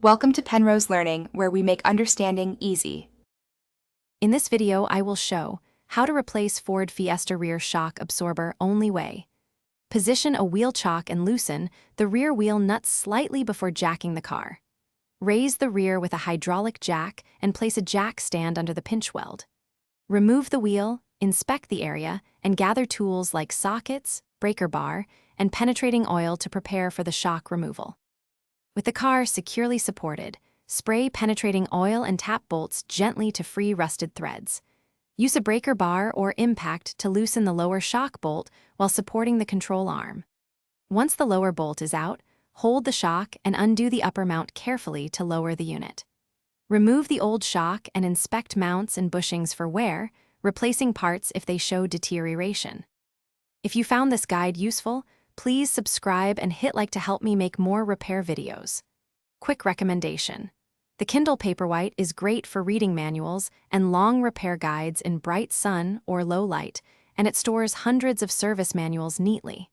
Welcome to Penrose Learning, where we make understanding easy. In this video, I will show how to replace Ford Fiesta rear shock absorber only way. Position a wheel chock and loosen the rear wheel nuts slightly before jacking the car. Raise the rear with a hydraulic jack and place a jack stand under the pinch weld. Remove the wheel, inspect the area, and gather tools like sockets, breaker bar, and penetrating oil to prepare for the shock removal. With the car securely supported, spray penetrating oil and tap bolts gently to free rusted threads. Use a breaker bar or impact to loosen the lower shock bolt while supporting the control arm. Once the lower bolt is out, hold the shock and undo the upper mount carefully to lower the unit. Remove the old shock and inspect mounts and bushings for wear, replacing parts if they show deterioration. If you found this guide useful, please subscribe and hit like to help me make more repair videos. Quick recommendation. The Kindle Paperwhite is great for reading manuals and long repair guides in bright sun or low light, and it stores hundreds of service manuals neatly.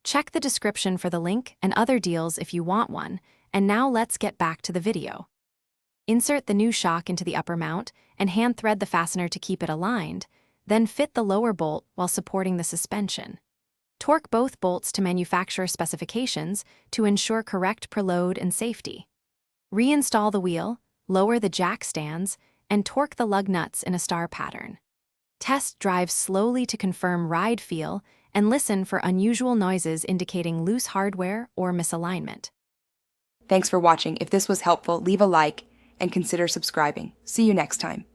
Check the description for the link and other deals if you want one, and now let's get back to the video. Insert the new shock into the upper mount and hand thread the fastener to keep it aligned, then fit the lower bolt while supporting the suspension. Torque both bolts to manufacturer specifications to ensure correct preload and safety. Reinstall the wheel, lower the jack stands, and torque the lug nuts in a star pattern. Test drive slowly to confirm ride feel and listen for unusual noises indicating loose hardware or misalignment. Thanks for watching. If this was helpful, leave a like and consider subscribing. See you next time.